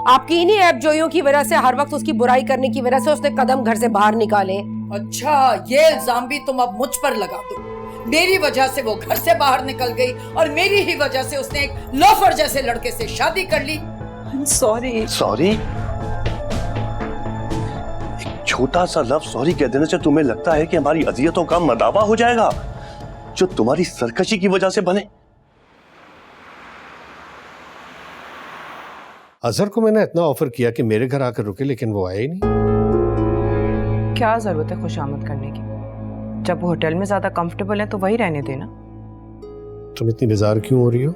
आपकी इन्हीं ऐप जोइयों की वजह से, हर वक्त उसकी बुराई करने की वजह से उसने कदम घर से बाहर निकाले। अच्छा, ये इल्जाम भी तुम अब मुझ पर लगा दो। मेरी वजह से वो घर से बाहर निकल गई और मेरी ही वजह से उसने एक लोफर जैसे लड़के से शादी कर ली। सॉरी। सॉरी? एक छोटा सा लफ्ज सॉरी कह देने से तुम्हें लगता है कि हमारी अजियतों का मदावा हो जाएगा, जो तुम्हारी सरकशी की वजह से बने? अजहर को मैंने इतना ऑफर किया कि मेरे घर आकर रुके, लेकिन वो आए ही नहीं। क्या जरूरत है खुशामद करने की? जब वो होटल में ज्यादा कंफर्टेबल है तो वही रहने देना। तुम इतनी बेजार क्यों हो रही हो?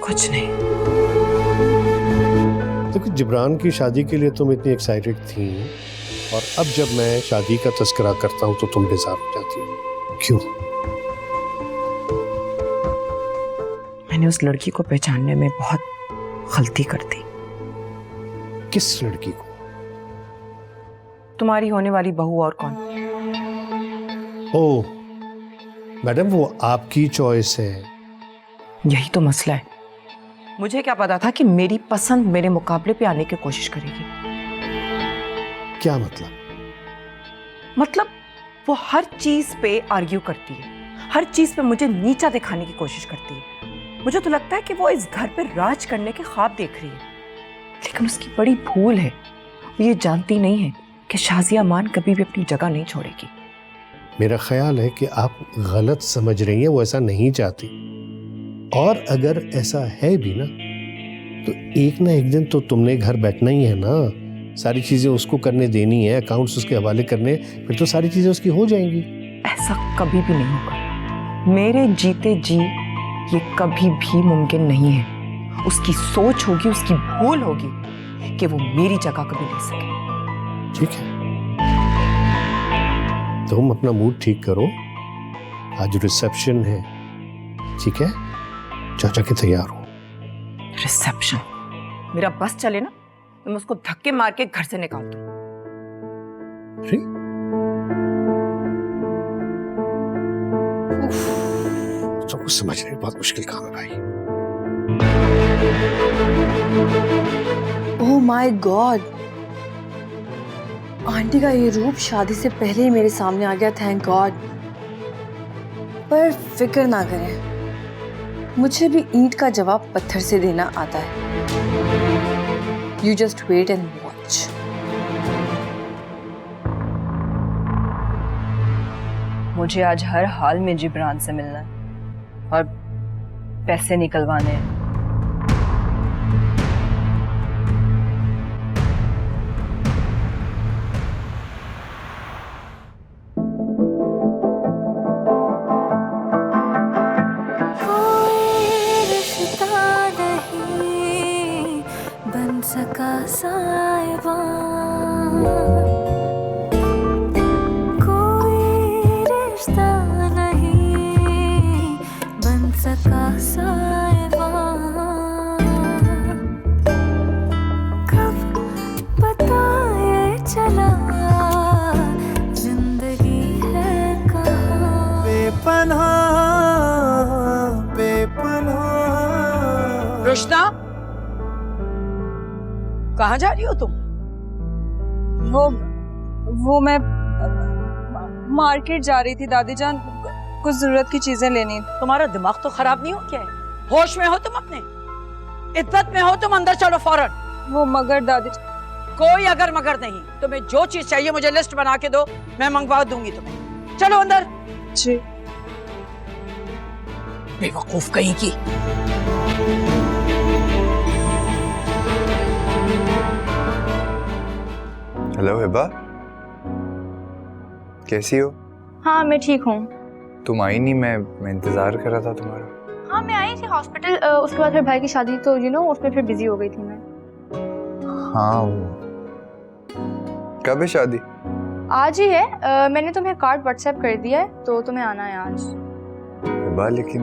कुछ नहीं। देखो, जिब्रान की शादी के लिए तुम इतनी एक्साइटेड थी, और अब जब मैं शादी का तस्करा करता हूं तो तुम बेजार हो जाती हो। क्यों? मैंने उस लड़की को पहचानने में बहुत गलती कर दी। किस लड़की को? तुम्हारी होने वाली बहू, और कौन? ओह मैडम, वो आपकी चॉइस है। यही तो मसला है। मुझे क्या पता था कि मेरी पसंद मेरे मुकाबले पे आने की कोशिश करेगी। क्या मतलब? मतलब वो हर चीज पे आर्ग्यू करती है, हर चीज पे मुझे नीचा दिखाने की कोशिश करती है। मुझे तो लगता है कि वो इस घर पे राज करने के ख्वाब देख रही है, लेकिन उसकी बड़ी भूल है। वो ये जानती नहीं है कि शाजिया मान कभी भी अपनी जगह नहीं छोड़ेगी। मेरा ख्याल है कि आप गलत समझ रही हैं, वो ऐसा नहीं चाहती। और अगर ऐसा है भी ना, तो एक ना एक दिन तो तुमने घर बैठना ही है ना। सारी चीजें उसको करने देनी है, अकाउंट्स उसके हवाले करने, फिर तो सारी चीजें उसकी हो जाएंगी। ऐसा कभी भी नहीं होगा। मेरे जीते जी ये कभी भी मुमकिन नहीं है। उसकी सोच होगी, उसकी भूल होगी कि वो मेरी जगह कभी ले सके। ठीक है, तुम अपना मूड ठीक करो। आज रिसेप्शन है, ठीक है? चाचा के तैयार हो। रिसेप्शन? मेरा बस चले ना तो मैं उसको धक्के मार के घर से निकाल दूं। तो कुछ समझने बहुत मुश्किल काम है भाई। ओह माय गॉड, आंटी का ये रूप शादी से पहले ही मेरे सामने आ गया, थैंक गॉड। पर फिक्र ना करें, मुझे भी ईंट का जवाब पत्थर से देना आता है। You just wait and watch. मुझे आज हर हाल में जिब्रान से मिलना है और पैसे निकलवाने हैं। सका साहिबा, कोई रिश्ता नहीं बन सका साहिबा, कब पता ये चला जिंदगी है कहाँ। बेपनाह बेपनाह। रोशना, कहाँ जा रही हो तुम? वो मैं मार्केट जा रही थी दादी जान, कुछ जरूरत की चीजें लेनी। तुम्हारा दिमाग तो खराब नहीं हो क्या है? होश में हो तुम? अपने इज्जत में हो तुम? अंदर चलो फौरन। वो मगर दादी। कोई अगर मगर नहीं, तुम्हें जो चीज चाहिए मुझे लिस्ट बना के दो, मैं मंगवा दूंगी तुम्हें। चलो अंदर। जी। बेवकूफ कहीं की। हेलो हिबा, कैसी हो? हाँ मैं ठीक हूँ। तुम आई नहीं, मैं इंतजार कर रहा था तुम्हारा। हाँ मैं आई थी हॉस्पिटल, उसके बाद फिर भाई की शादी, तो उसमें फिर बिजी हो गई थी मैं। हाँ, कब है शादी? आज ही है। मैंने तुम्हें कार्ड व्हाट्सएप कर दिया है, तो तुम्हें आना है आज। हिबा लेकिन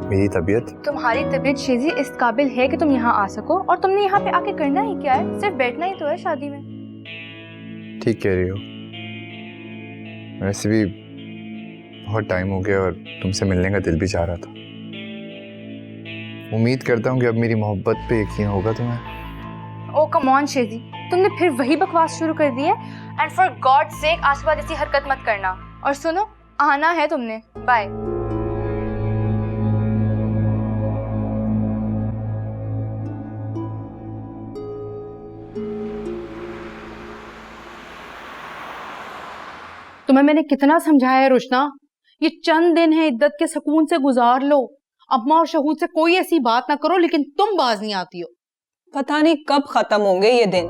मेरी तबीयत। तुम्हारी तबीयत शेजी इस काबिल है कि तुम यहाँ आ सको, और तुमने यहाँ पे आके करना ही क्या है? सिर्फ बैठना ही तो है शादी में। ठीक कह रही हो। वैसे भी बहुत टाइम हो गया और तुमसे मिलने का दिल भी चाह रहा था। उम्मीद करता हूँ कि अब मेरी मोहब्बत पे यकीन होगा तुम्हें। ओ कम ऑन शेजी, तुमने फिर वही बकवास शुरू कर दी है। एंड फॉर गॉड सेक आज के बाद ऐसी हरकत मत करना। और सुनो, आना है तुमने। बाय। तुम्हें मैंने कितना समझाया है रुशना, ये चंद दिन है, इद्दत के सुकून से गुजार लो। अम्मा और शहूद से कोई ऐसी बात ना करो, लेकिन तुम बाज नहीं आती हो। पता नहीं कब खत्म होंगे ये दिन।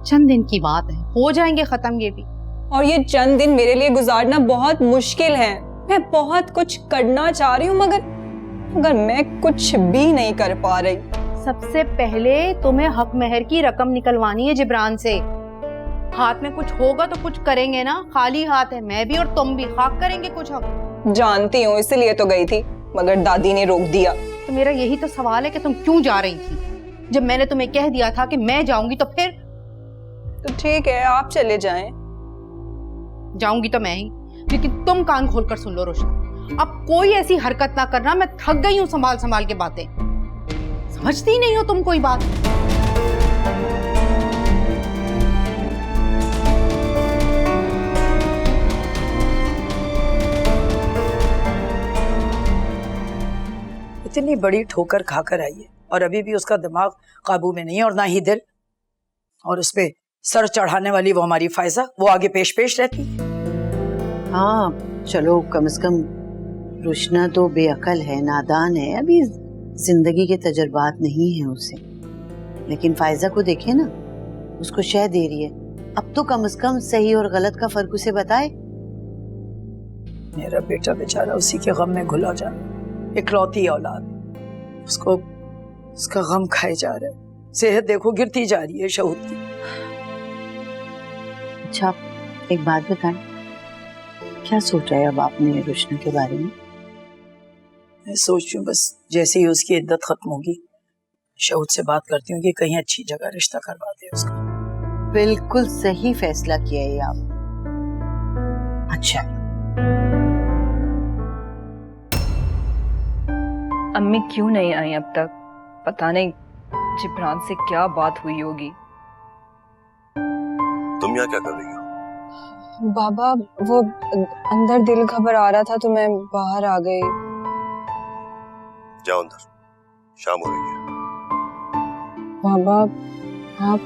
चंद दिन की बात है, हो जाएंगे खत्म ये भी। और ये चंद दिन मेरे लिए गुजारना बहुत मुश्किल है। मैं बहुत कुछ करना चाह रही हूँ मगर मैं कुछ भी नहीं कर पा रही। सबसे पहले तुम्हें हक महर की रकम निकलवानी है जिब्रान से। हाथ में कुछ होगा तो कुछ करेंगे ना, खाली हाथ है मैं भी और तुम भी, खाक करेंगे कुछ हम। जानती हूँ, इसलिए तो गई थी, मगर दादी ने रोक दिया। तो मेरा यही तो सवाल है कि तुम क्यों जा रही थी? जब मैंने तुम्हें कह दिया था कि मैं जाऊंगी तो फिर? तो ठीक है, आप चले जाएं। जाऊंगी तो मैं ही, लेकिन तुम कान खोलकर सुन लो रोशना, अब कोई ऐसी हरकत ना करना। मैं थक गई हूँ संभाल संभाल के बातें। समझती नहीं हो तुम कोई बात। इतनी बड़ी ठोकर खाकर आई है और अभी भी उसका दिमाग काबू में नहीं है और ना ही दिल। और उस पे सर चढ़ाने वाली वो हमारी फायजा, वो आगे पेश पेश रहती है। हाँ चलो, कम से कम रुशना तो बेअकल है, नादान है, अभी जिंदगी के तजुर्बात नहीं है उसे। लेकिन फायजा को देखे ना, उसको शह दे रही है। अब तो कम से कम सही और गलत का फर्क उसे बताए। मेरा बेटा बेचारा उसी के गम में घुला जा, इकलौती औलाद, उसको उसका गम खाए जा रहा है। सेहत देखो गिरती जा रही है शहूद की। अच्छा एक बात बताएं, क्या सोच रहे हैं अब आपने रुशना के बारे में? मैं सोच रही हूँ बस जैसे ही उसकी इद्दत खत्म होगी शहूद से बात करती हूँ कि कहीं अच्छी जगह रिश्ता करवा दे उसका। बिल्कुल सही फैसला किया है आप। अच्छा अम्मी क्यों नहीं आई अब तक? पता नहीं जिब्रान से क्या बात हुई होगी। तुम यहाँ क्या कर रही हो? बाबा वो अंदर दिल घबरा रहा था तो मैं बाहर आ गई। जाओ अंदर, शाम हो रही है। बाबा आप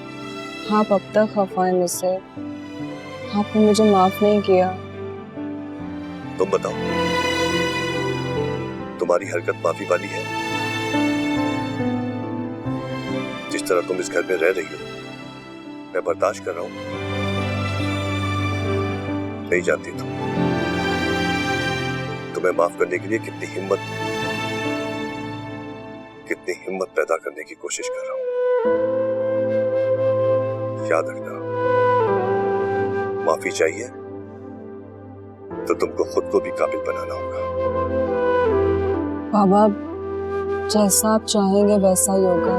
अब तक खफा हैं मुझसे, आपने मुझे माफ नहीं किया। तुम बताओ, तुम्हारी हरकत माफी वाली है? जिस तरह तुम इस घर में रह रही हो मैं बर्दाश्त कर रहा हूं। नहीं जानती तुम्हें माफ करने के लिए कितनी हिम्मत पैदा करने की कोशिश कर रहा हूं। याद रखना, माफी चाहिए तो तुमको खुद को भी काबिल बनाना होगा। बाबा जैसा आप चाहेंगे वैसा ही होगा,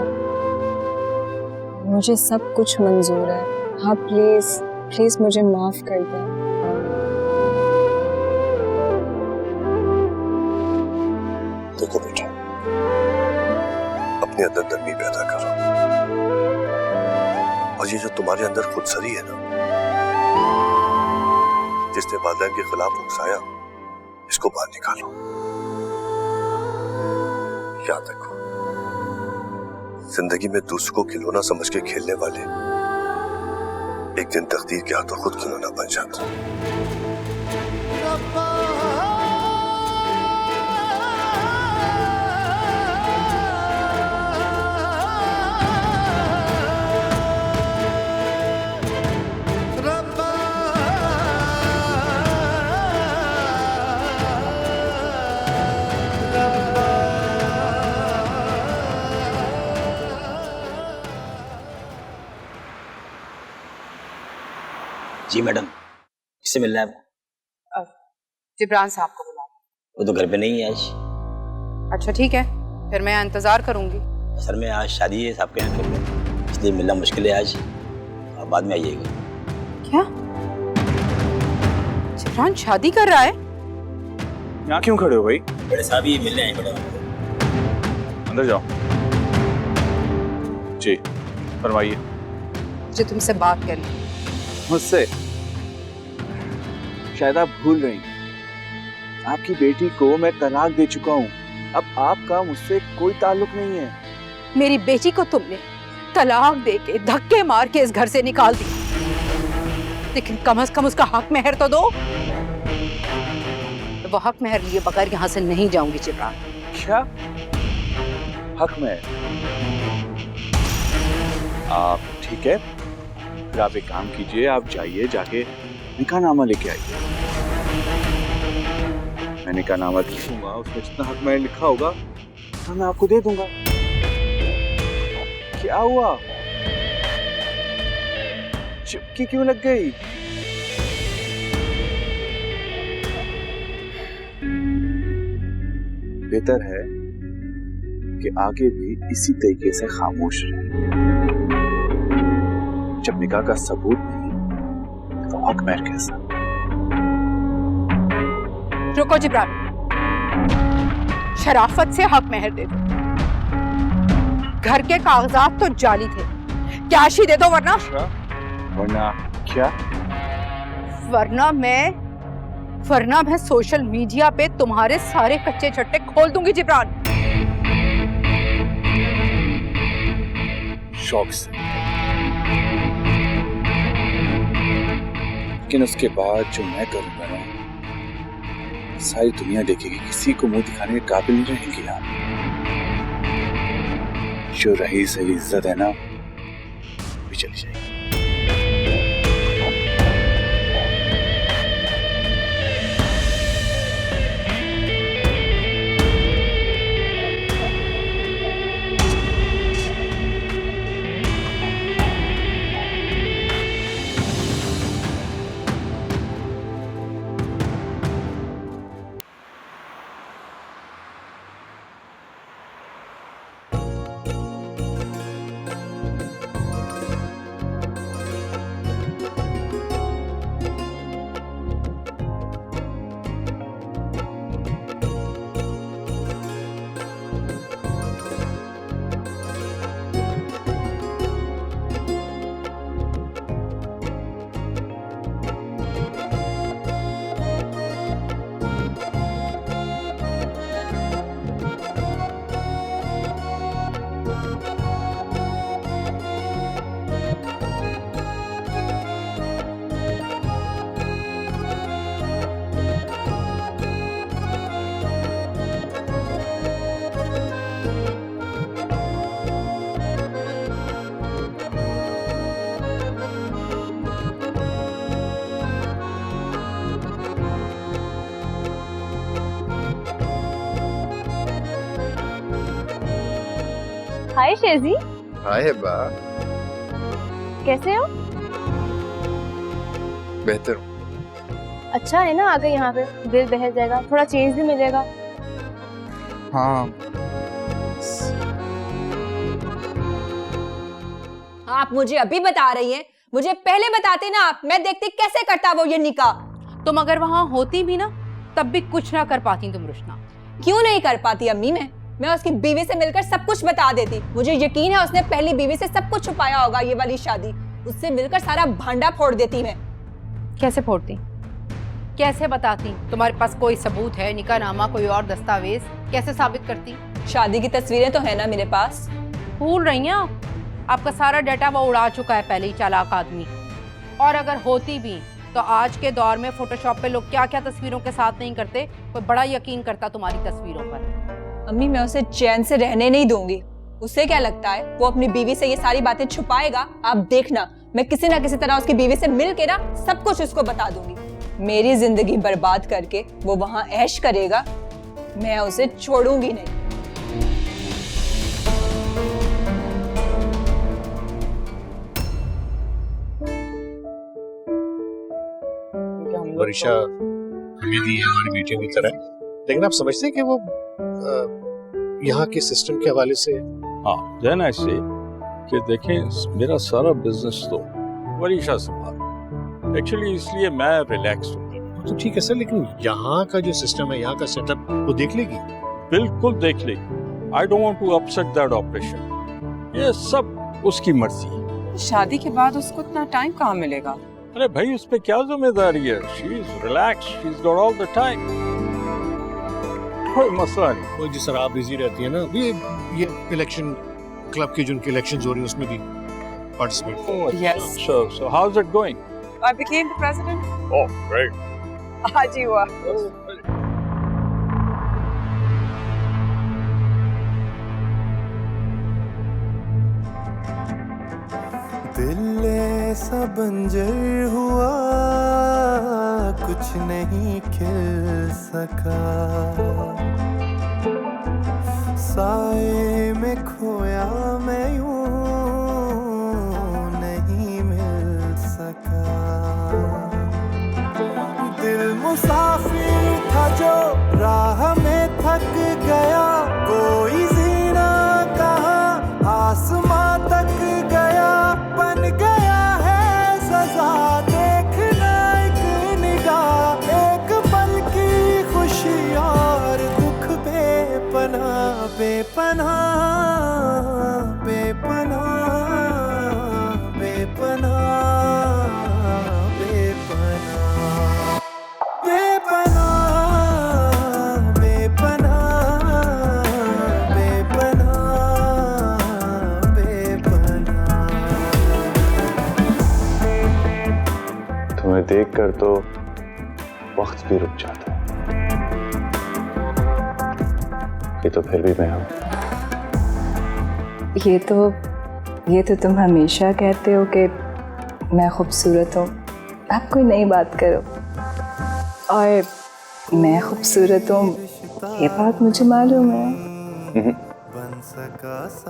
मुझे सब कुछ मंजूर है। आप प्लीज मुझे माफ कर दें। देखो बेटा, अपने अंदर नरमी पैदा करो और ये जो तुम्हारे अंदर खुदसरी है ना, जिसने वालिदैन के खिलाफ उकसाया, इसको बाहर निकालो। याद रखो, जिंदगी में दूसरों को खिलौना समझ के खेलने वाले एक दिन तकदीर के हाथों खुद खिलौना बन जाते हैं। जी मैडम, किससे मिलना है आपको? जिब्रान साहब को बुला। वो तो घर पे नहीं है आज। अच्छा ठीक है, फिर मैं इंतजार करूंगी। सर में आज शादी है साहब के यहाँ घर में, इसलिए मिलना मुश्किल है आज, आप बाद में आइएगा। क्या जिब्रान शादी कर रहा है? यहाँ क्यों खड़े हो भाई? बड़े साहब ये मिलने आए बड़े। अंदर जाओ। जी फरमाइए। मुझे तुमसे बात करनी। मुझसे? शायद आप भूल रही हैं, आपकी बेटी को मैं तलाक दे चुका हूँ। अब आपका मुझसे कोई ताल्लुक नहीं है। मेरी बेटी को तुमने तलाक देके धक्के मार के इस घर से निकाल दी, लेकिन कम से कम उसका हक मेहर तो दो। वो हक मेहर लिए बगैर यहाँ से नहीं जाऊंगी जिब्रान। क्या हक में? आप ठीक है, फिर आप एक काम कीजिए, आप जाइए, जाके निकाहनामा लेके आइए। मैं निकाहनामा लिखूंगा, उसमें जितना हक में लिखा होगा तो मैं आपको दे दूंगा। क्या हुआ? चिपकी क्यों लग गई? बेहतर है कि आगे भी इसी तरीके से खामोश रहे। जब निकाह का सबूत नहीं तो हक महर कैसा? रुको जिब्रान, शराफत से हक मेहर दे दो। घर के कागजात तो जाली थे, कैश ही दे दो, वरना क्या? वरना मैं सोशल मीडिया पे तुम्हारे सारे कच्चे छट्टे खोल दूंगी जिब्रान। शौक से, लेकिन उसके बाद जो मैं करूंगा ना, सारी दुनिया देखेगी। किसी को मुंह दिखाने के काबिल नहीं रहेंगी आप। जो रही सही इज्जत है ना, भी चली जाएगी। हाय शेजी। हाय बा, कैसे हो? बेहतर हूँ। अच्छा है ना, आ गए यहाँ पे, दिल बहल जाएगा, थोड़ा चेंज भी मिलेगा। हाँ। आप मुझे अभी बता रही हैं? मुझे पहले बताते ना आप, मैं देखती कैसे करता वो ये निकाह। तुम अगर वहां होती भी ना, तब भी कुछ ना कर पाती तुम रुशना। क्यों नहीं कर पाती अम्मी? मैं उसकी बीवी से मिलकर सब कुछ बता देती। मुझे यकीन है उसने पहली बीवी से सब कुछ छुपाया होगा। ये वाली शादी उससे मिलकर सारा भांडा फोड़ देती मैं। कैसे फोड़ती? कैसे बताती? तुम्हारे पास कोई सबूत है? निकाहनामा, कोई और दस्तावेज? कैसे साबित करती? शादी की तस्वीरें तो है ना मेरे पास। भूल रही हैं आप? आपका सारा डाटा वो उड़ा चुका है पहले ही चालाक आदमी। और अगर होती भी तो आज के दौर में फोटोशॉप पे लोग क्या क्या तस्वीरों के साथ नहीं करते, कोई बड़ा यकीन करता तुम्हारी तस्वीरों पर। अम्मी मैं उसे चैन से रहने नहीं दूंगी। उससे क्या लगता है वो अपनी बीवी से ये सारी बातें छुपाएगा? आप देखना, मैं किसी ना किसी तरह उसकी बीवी से मिल के ना सब कुछ उसको बता दूंगी। मेरी जिंदगी बर्बाद करके वो वहां ऐश करेगा, मैं उसे छोड़ूंगी नहीं। वर्षा हमें दी है हमारी बेटियों की तरह, लेकिन आप समझते हैं कि वो यहाँ के सिस्टम के हवाले से? हाँ, देना ऐसे कि देखें मेरा सारा बिजनेस तो वरीशा संभाल, एक्चुअली इसलिए मैं रिलैक्स हूँ। वो तो ठीक है सर, लेकिन यहाँ का जो सिस्टम है, यहाँ का सेटअप, वो देख लेगी? बिल्कुल देख लेगी। I don't want to upset that operation. ये सब उसकी मर्जी है। शादी के बाद उसको इतना टाइम कहाँ मिलेगा? अरे भाई, उस पे क्या जिम्मेदारी है? She is relax, she is got all the time, कोई मसला नहीं। वो जिस तरह आप बिजी रहती है ना, ये इलेक्शन क्लब की जो उनकी इलेक्शंस हो रही है उसमें भी participate. Yes. So how's it going? I became the president. Oh, great. आज ही हुआ। दिल ऐसा बंजर हुआ, कुछ नहीं खिल सका, साए में खोया मैं यूं नहीं मिल सका। दिल मुसाफिर था जो राह में थक गया, कोई जीना कहाँ आसमां तक गया, बन गया है सजा देखना एक निगाह, एक पल की खुशी और दुख बेपनाह बेपनाह बेपनाह बेपनाह बेपनाह बेपनाह बेपनाह बेपनाह। तुम्हें देखकर तो वक्त भी रुक जाता है। ये तो फिर भी मैं हूं। ये तो तुम हमेशा कहते हो कि मैं खूबसूरत हूँ। आप कोई नई बात करो। और मैं खूबसूरत हूँ, ये बात मुझे मालूम है।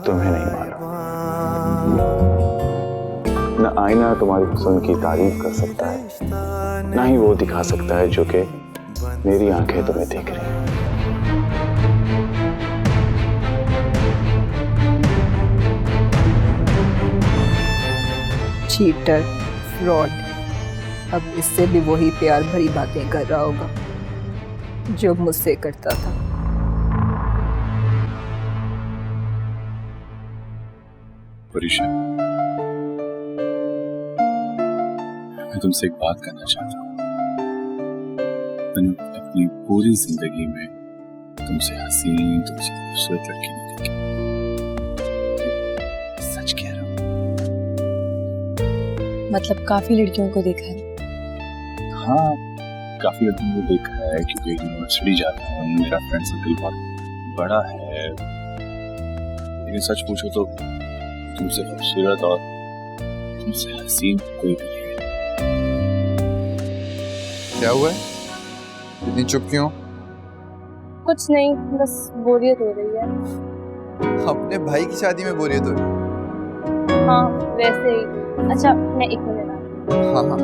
तुम्हें नहीं मालूम। न आईना तुम्हारी हुस्न की तारीफ कर सकता है, ना ही वो दिखा सकता है जो कि मेरी आंखें तुम्हें देख रही हैं। चीटर, फ्रॉड, अब इससे भी वही प्यार भरी बातें कर रहा होगा जो मुझसे करता था। परीक्षा, मैं तुमसे एक बात करना चाहता हूँ। मैंने अपनी पूरी जिंदगी में तुमसे हसीन, तुमसे खूबसूरत लड़की नहीं देखी। सच कह रहा हूँ। मतलब काफी लड़कियों को देखा है? हाँ, काफी लड़कियों को देखा है, क्योंकि यूनिवर्सिटी जाता हूँ, मेरा फ्रेंड सर्कल बहुत बड़ा है। लेकिन सच पूछो तो तुमसे खूबसूरत और तुमसे हसीन कोई भी नहीं है। क्या हुआ है? इतनी चुप क्यों? कुछ नहीं, बस बोरियत हो रही है। अपने भाई की शादी में बोरियत हो रही है? हाँ, वैसे ही। अच्छा, मैं 1 मिनट आ रही हूँ। हाँ हाँ।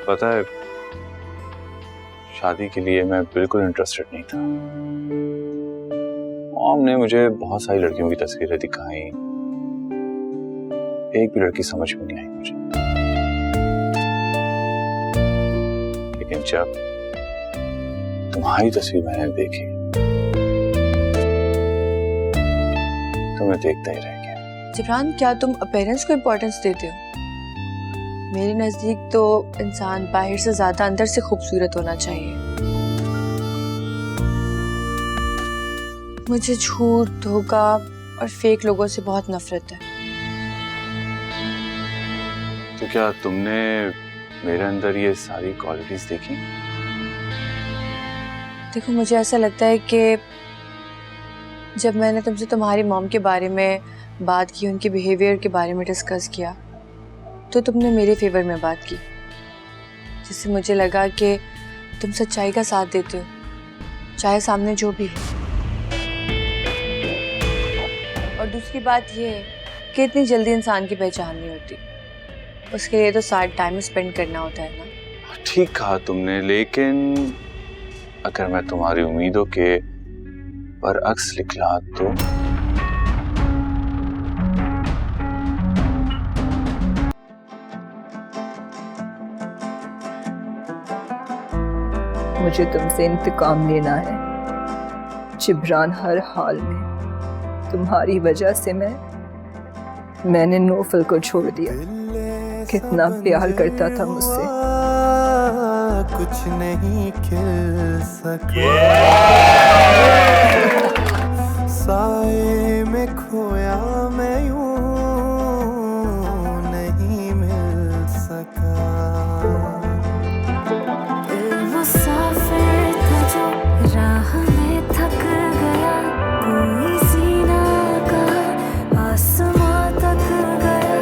पता है, शादी के लिए मैं बिल्कुल इंटरेस्टेड नहीं था। मॉम ने मुझे बहुत सारी लड़कियों की तस्वीरें दिखाई, एक भी लड़की समझ में नहीं आई मुझे। लेकिन जब तुम्हारी तस्वीर मैंने देखी तो मैं देखता ही रह गया। जिब्रान, क्या तुम अपीयरेंस को इम्पोर्टेंस देते हो? मेरे नजदीक तो इंसान बाहर से ज्यादा अंदर से खूबसूरत होना चाहिए। मुझे झूठ, धोखा और फेक लोगों से बहुत नफरत है। तो क्या तुमने मेरे अंदर ये सारी क्वालिटीज देखी? देखो, मुझे ऐसा लगता है कि जब मैंने तुमसे तुम्हारी मॉम के बारे में बात की, उनके बिहेवियर के बारे में डिस्कस किया, तो तुमने मेरे फेवर में बात की, जिससे मुझे लगा कि तुम सच्चाई का साथ देते हो, चाहे सामने जो भी हो। और दूसरी बात ये है कि इतनी जल्दी इंसान की पहचान नहीं होती, उसके लिए तो साथ टाइम स्पेंड करना होता है ना। ठीक कहा तुमने, लेकिन अगर मैं तुम्हारी उम्मीदों के बरअक्स निकला तो मुझे तुमसे इंतकाम लेना है जिब्रान। हर हाल में तुम्हारी वजह से मैंने नौफल को छोड़ दिया। कितना प्यार करता था मुझसे। कुछ नहीं खिल सका, साए में खोया मैं यूं नहीं मिल सका। मुसाफिर था जो राह में थक गया, कोई सीना का आसमां तक गया,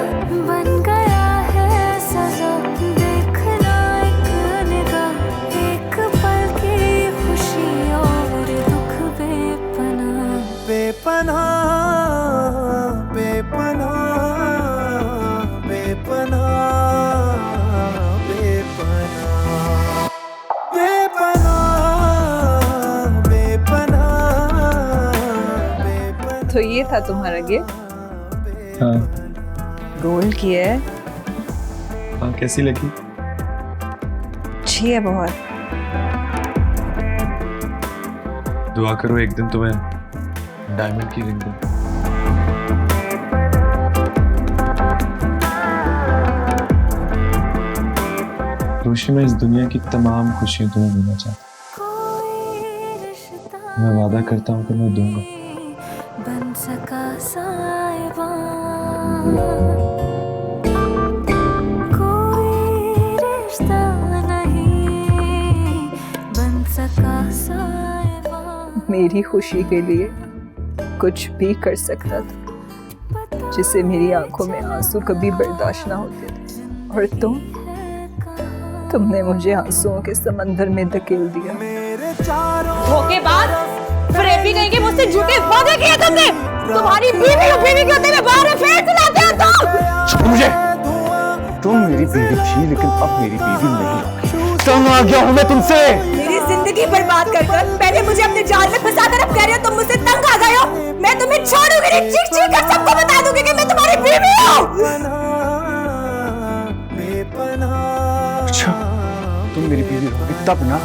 बन गया है सजा देखना एक निगाह, एक पल की खुशी और दुख बेपनाह। बेपनाह बेपनाह बेपनाह बेपनाह। तो ये था तुम्हारा गिफ्ट? हाँ। गोल्ड की है? हाँ, कैसी लगी? अच्छी है बहुत। दुआ करो एक दिन तुम्हें डायमंड की रिंग दूं। रोशनी, मैं इस दुनिया की तमाम खुशियां तुम्हें देना चाहता हूँ। मैं वादा करता हूँ कि मैं दूंगा। बन सका साहिबा, कोई रिश्ता नहीं बन सका साहिबा। मेरी खुशी के लिए कुछ भी कर सकता था, जिससे मेरी आंखों में आंसू कभी बर्दाश्त ना होते थे। और तुमने मुझे आंसुओं के समंदर में धकेल दिया। धोखेबाज, फरेबी कहेंगे, मुझसे झूठे वादे किए तुमने। तुम्हारी बीवी के होते हुए बाहर अफेयर चलाते हो तुम। मुझे तुम मेरी बीवी थी, लेकिन अब मेरी बीवी नहीं। तंग आ गया हूं मैं तुमसे। मेरी जिंदगी बर्बाद कर पहले मुझे अपने जाल में फंसा कर, अब कह रहे हो तुम मुझसे तंग आ गए हो। मैं तुम्हें छोड़ूंगी नहीं, चीख चीख कर सबको बता दूंगी कि मैं तुम्हारी बीवी हूँ। अच्छा, तुम मेरी बीवी होगी तब ना।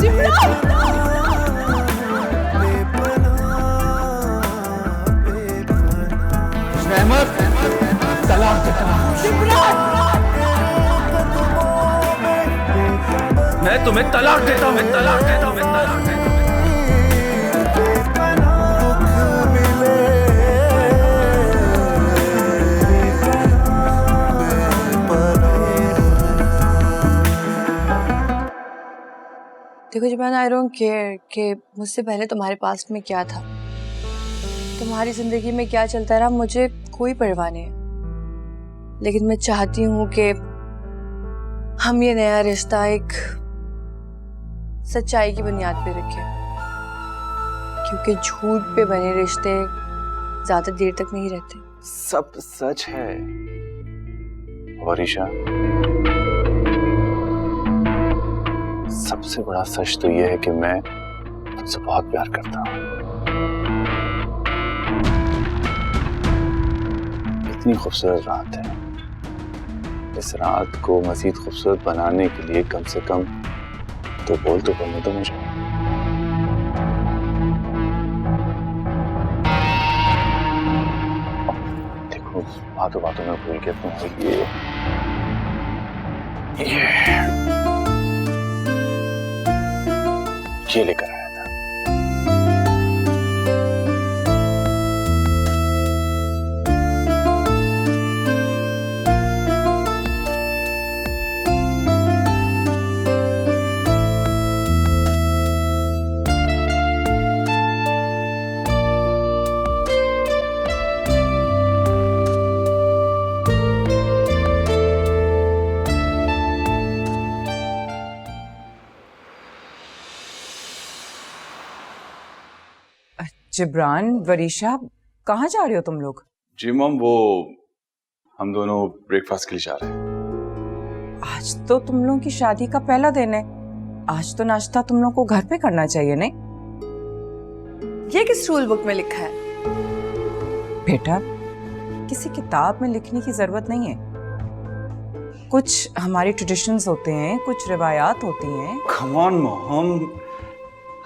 तुम्हें तलाक देता रहमत, तलाक देता मैं तुम्हें तलाक देता हूँ, मैं तलाक देता हूँ, मैं तलाक देता हूँ। देखो जिब्रान, आई डोंट केयर कि मुझसे पहले तुम्हारे पास्ट में क्या था, तुम्हारी जिंदगी में क्या चलता रहा, मुझे कोई परवाह नहीं है। लेकिन मैं चाहती हूँ कि हम ये नया रिश्ता एक सच्चाई की बुनियाद पे रखें, क्योंकि झूठ पे बने रिश्ते ज्यादा देर तक नहीं रहते। सब सच है, वरीशा, सबसे बड़ा सच तो यह है कि मैं तुमसे बहुत प्यार करता हूँ। इतनी खूबसूरत रात है, इस रात को मजीद खूबसूरत बनाने के लिए कम से कम दो बोल तो बोलने दो मुझे। देखो बातों बातों में भूल के तुम्हें ये लेकर आया था। जिब्रान, वरीशा, कहाँ जा रहे हो तुम लोग? जी मॉम, वो हम दोनों ब्रेकफास्ट के लिए जा रहे हैं। आज तो तुम लोगों की शादी का पहला दिन है। आज तो नाश्ता तुम लोगों को घर पे करना चाहिए, नहीं? ये किस रूल बुक में लिखा है? बेटा, किसी किताब में लिखने की जरूरत नहीं है। कुछ हमारे ट्रेडिशंस होते हैं, कुछ रिवायात होती हैं। Come on मॉम,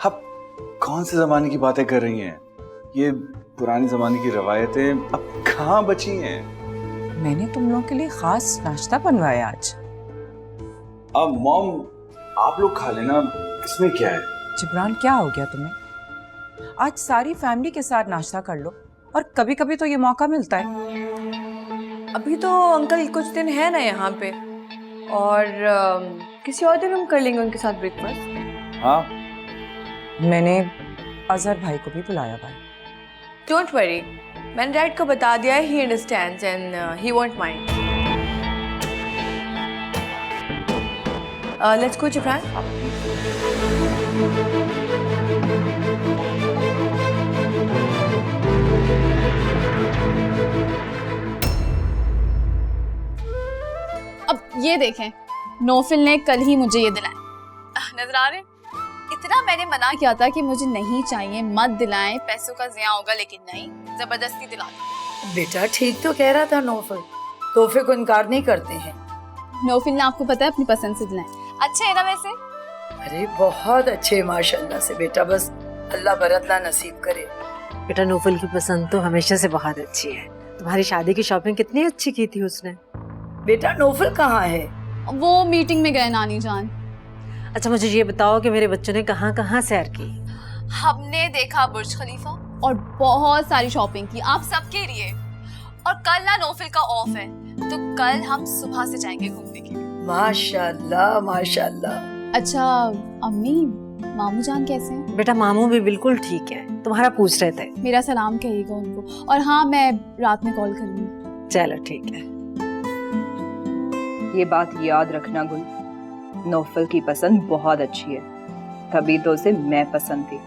आप कौन से जमाने की बातें कर रही हैं? ये पुरानी जमाने की रवायतें अब कहाँ बची हैं? मैंने तुम लोगों के लिए खास नाश्ता बनवाया आज। अब मॉम आप लोग खा लेना, इसमें क्या है? जिब्रान, क्या हो गया तुम्हें? आज सारी फैमिली के साथ नाश्ता कर लो, और कभी कभी तो ये मौका मिलता है। अभी तो अंकल कुछ दिन है ना यहाँ पे, और किसी और दिन हम कर लेंगे उनके साथ ब्रेकफास्ट। हाँ, मैंने अजहर भाई को भी बुलाया भाई। डोंट वरी, मैंने डैड को बता दिया है, he understands and he won't mind. Let's go Jibran. अब ये देखें, नौफिल ने कल ही मुझे ये दिलाया। नजर आ रहे? इतना मैंने मना किया था कि मुझे नहीं चाहिए, मत दिलाएं, पैसों का ज़िया होगा, लेकिन नहीं, जबरदस्ती दिला दी। बेटा ठीक तो कह रहा था नौफल, तोहफे को इनकार नहीं करते हैं। नौफिल ने आपको पता है अपनी पसंद से दिलाए। अच्छे है ना वैसे? अरे बहुत अच्छे माशाल्लाह से बेटा, बस अल्लाह बरतला नसीब करे। बेटा, नौफल की पसंद तो हमेशा से बहुत अच्छी है। तुम्हारी शादी की शॉपिंग कितनी अच्छी की थी उसने। बेटा नौफल कहाँ है? वो मीटिंग में गए नानी जान। अच्छा मुझे ये बताओ कि मेरे बच्चों ने कहाँ कहाँ सैर की? हमने देखा बुर्ज खलीफा और बहुत सारी शॉपिंग की आप सबके लिए। और कल ना नौफिल का ऑफ है, तो कल हम सुबह से जाएंगे घूमने के लिए। माशाल्लाह माशाल्लाह। अच्छा अम्मी, मामू जान कैसे हैं? बेटा मामू भी बिल्कुल ठीक है, तुम्हारा पूछ रहे थे। मेरा सलाम कहिएगा उनको, और हाँ मैं रात में कॉल करूंगी। चलो ठीक है। ये बात याद रखना गुल, नौफल की पसंद बहुत अच्छी है, तभी तो उसे मैं पसंद थी।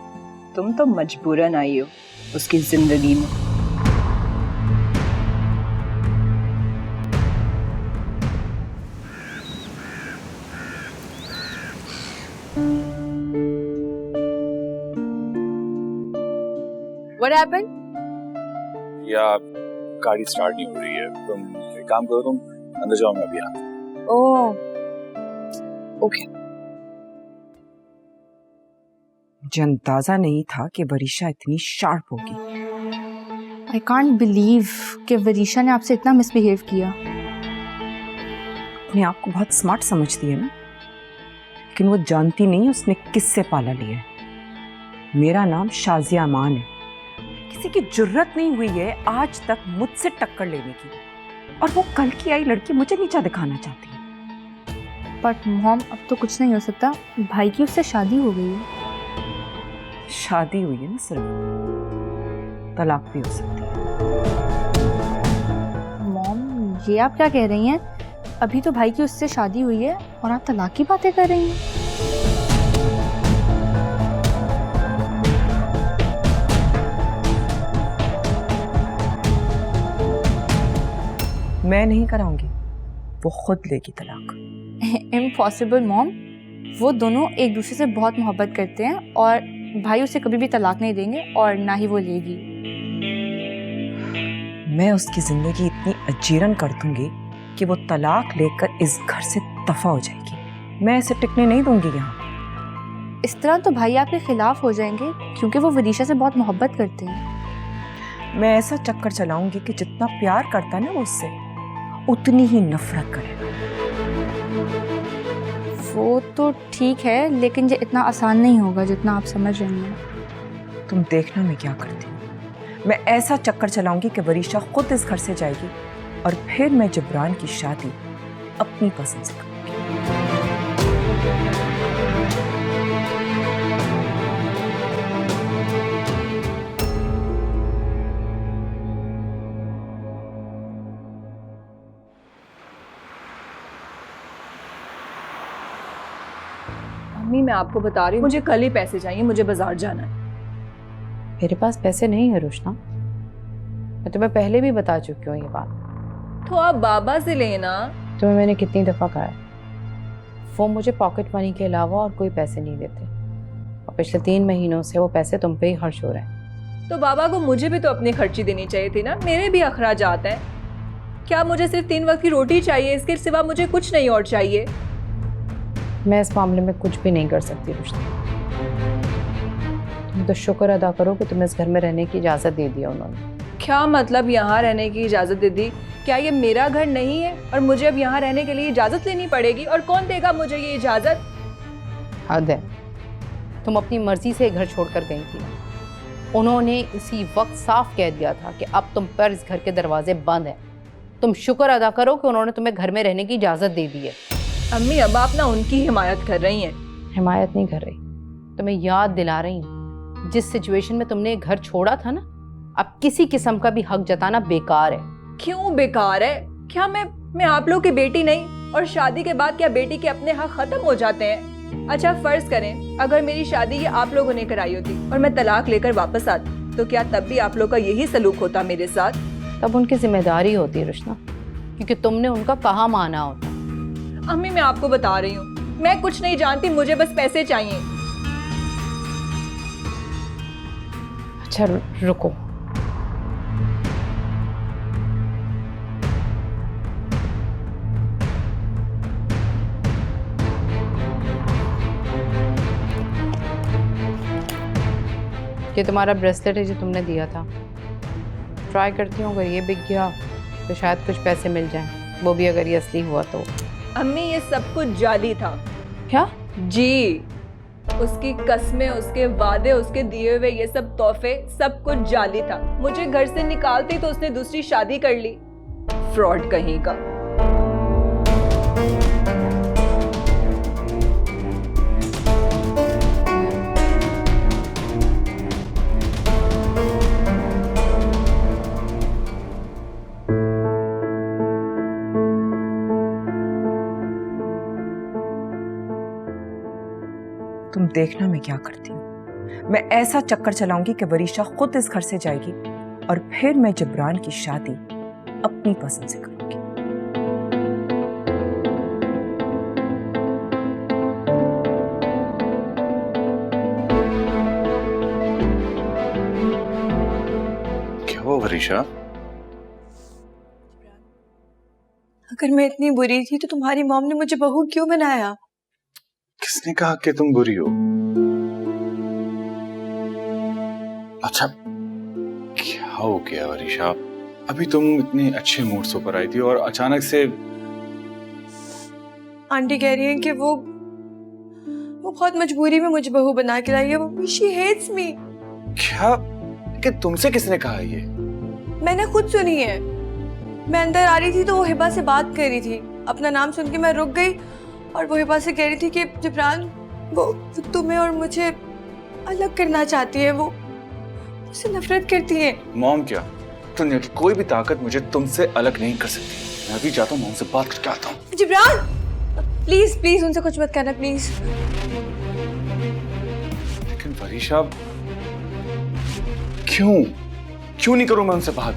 तुम तो मजबूरन आई हो उसकी जिंदगी में। What happened? या गाड़ी स्टार्ट नहीं हो रही है। तुम एक काम करो, तुम अंदर जाओ, मैं अभी आता हूं। Oh okay. मुझे अंदाजा नहीं था कि वरीशा इतनी शार्प होगी। आई कांट बिलीव कि वरीशा ने आपसे इतना मिसबिहेव किया। अपने आप को बहुत स्मार्ट समझती है ना, लेकिन वो जानती नहीं उसने किससे पाला लिया है। मेरा नाम शाजिया अमान है। किसी की जुर्रत नहीं हुई है आज तक मुझसे टक्कर लेने की, और वो कल की आई लड़की मुझे नीचा दिखाना चाहती है। बट मॉम, अब तो कुछ नहीं हो सकता, भाई की उससे शादी हो गई है। शादी हुई है ना, सिर्फ तलाक भी हो सकती है। मॉम, ये आप क्या कह रही हैं? अभी तो भाई की उससे शादी हुई है और आप तलाक की बातें कर रही हैं। मैं नहीं कराऊंगी, वो खुद लेगी तलाक। इम्पॉसिबल मॉम, वो दोनों एक दूसरे से बहुत मोहब्बत करते हैं और भाई उसे कभी भी तलाक नहीं देंगे और ना ही वो लेगी। मैं उसकी जिंदगी इतनी अजीरन कर दूंगी कि वो तलाक लेकर इस घर से दफा हो जाएगी। मैं इसे टिकने नहीं दूंगी यहाँ। इस तरह तो भाई आपके खिलाफ हो जाएंगे क्योंकि वो विदिशा से बहुत मोहब्बत करते हैं। मैं ऐसा चक्कर चलाऊंगी कि जितना प्यार करता है ना वो उससे, उतनी ही नफरत करेगा। वो तो ठीक है, लेकिन ये इतना आसान नहीं होगा जितना आप समझ रहे हैं। तुम देखना मैं क्या करती हूँ। मैं ऐसा चक्कर चलाऊंगी कि वरीशा खुद इस घर से जाएगी और फिर मैं जबरान की शादी अपनी पसंद से करूंगी। मम्मी मैं आपको बता रही हूँ, मुझे कल ही पैसे चाहिए, मुझे बाजार जाना है। मेरे पास पैसे नहीं है रोशना, मैं तुम्हें पहले भी बता चुकी हूँ ये बात। तो आप बाबा से लेना। तुम्हें मैंने कितनी दफ़ा कहा है, वो मुझे पॉकेट मनी के अलावा और कोई पैसे नहीं देते और पिछले 3 महीनों से वो पैसे तुम पे ही खर्च हो रहे हैं। तो बाबा को मुझे भी तो अपनी खर्ची देनी चाहिए थी ना, मेरे भी अखराजात हैं। क्या मुझे सिर्फ 3 वक्त की रोटी चाहिए, इसके सिवा मुझे कुछ नहीं और चाहिए? मैं इस मामले में कुछ भी नहीं कर सकती रुश्ता। तुम तो शुक्र अदा करो कि तुम्हें इस घर में रहने की इजाज़त दे दिया उन्होंने। क्या मतलब यहाँ रहने की इजाज़त दे दी? क्या ये मेरा घर नहीं है और मुझे अब यहाँ रहने के लिए इजाज़त लेनी पड़ेगी? और कौन देगा मुझे ये इजाज़त? हद है, तुम अपनी मर्जी से घर छोड़कर गई थी। उन्होंने इसी वक्त साफ कह दिया था कि अब तुम पर इस घर के दरवाजे बंद हैं। तुम शुक्र अदा करो कि उन्होंने तुम्हें घर में रहने की इजाज़त दे दी है। अम्मी अब आप ना उनकी हिमायत कर रही हैं। हिमायत नहीं कर रही, तुम्हें याद दिला रही हूँ जिस सिचुएशन में तुमने घर छोड़ा था ना, अब किसी किस्म का भी हक जताना बेकार है। क्यों बेकार है? क्या मैं आप लोग की बेटी नहीं? और शादी के बाद क्या बेटी के अपने हक खत्म हो जाते हैं? अच्छा फर्ज करें अगर मेरी शादी ये आप लोगों ने कराई होती और मैं तलाक लेकर वापस आती, तो क्या तब भी आप लोग का यही सलूक होता मेरे साथ? तब उनकी जिम्मेदारी होती रुशना, क्योंकि तुमने उनका कहा माना होता। अम्मी मैं आपको बता रही हूँ, मैं कुछ नहीं जानती, मुझे बस पैसे चाहिए। अच्छा रुको, ये तुम्हारा ब्रेसलेट है जो तुमने दिया था। ट्राई करती हूँ, अगर ये बिक गया तो शायद कुछ पैसे मिल जाएं, वो भी अगर ये असली हुआ तो। अम्मी ये सब कुछ जाली था। क्या? जी, उसकी कस्में, उसके वादे, उसके दिए हुए ये सब तोहफे, सब कुछ जाली था। मुझे घर से निकालती तो उसने दूसरी शादी कर ली। फ्रॉड कहीं का। तुम देखना मैं क्या करती हूँ। मैं ऐसा चक्कर चलाऊंगी कि वरीशा खुद इस घर से जाएगी और फिर मैं जबरान की शादी अपनी पसंद से करूंगी। क्या हुआ वरीशा? अगर मैं इतनी बुरी थी तो तुम्हारी मॉम ने मुझे बहू क्यों बनाया? किसने कहा कि तुम बुरी हो? अच्छा क्या हो गया वरीशा? अभी तुम इतनी अच्छे मूड से ऊपर आई थी और अचानक से आंटी कह रही हैं कि वो बहुत मजबूरी में मुझे बहू बना के लाई है। She hates me. क्या? कि तुमसे किसने कहा ये? मैंने खुद सुनी है। मैं अंदर आ रही थी तो वो हिबा से बात कर रही थी। अपना नाम सुन के मैं रुक गई और वो हिबा से कह रही थी कि जबरान वो तुम्हें और मुझे अलग करना चाहती है, वो मुझसे नफरत करती है। मॉम क्या? दुनिया की कोई भी ताकत मुझे तुमसे अलग नहीं कर सकती। मैं अभी जाता हूँ, मॉम से बात करके आता हूँ। जबरान प्लीज प्लीज उनसे कुछ मत करना प्लीज। लेकिन वरीशा क्यों नहीं करूँ मैं उनसे बात?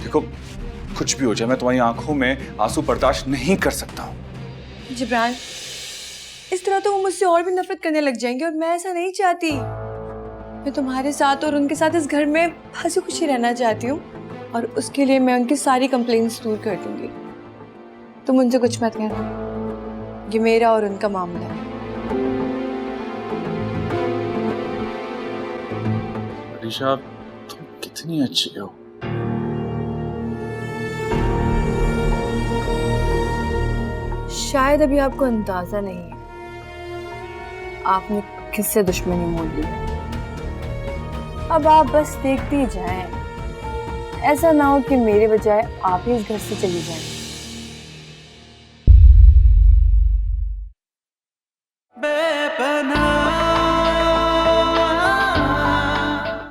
देखो कुछ भी हो जाए, मैं तुम्हारी आंखों में आंसू बर्दाश्त नहीं कर सकता हूँ। जिब्रान, इस तरह तो वो मुझसे और भी नफरत करने लग जाएंगे और मैं ऐसा नहीं चाहती। मैं तुम्हारे साथ और उनके साथ इस घर में हंसी खुशी रहना चाहती हूँ और उसके लिए मैं उनकी सारी कंप्लेंट्स दूर कर दूंगी। तुम उनसे कुछ मत कहना, ये मेरा और उनका मामला है। अलीशा, तुम कितनी अच्छी हो। शायद अभी आपको अंदाजा नहीं है आपने किससे दुश्मनी मोल ली है। अब आप बस देखते ही जाएं, ऐसा ना हो कि मेरे बजाय आप ही इस घर से चली जाएं। बेपनाह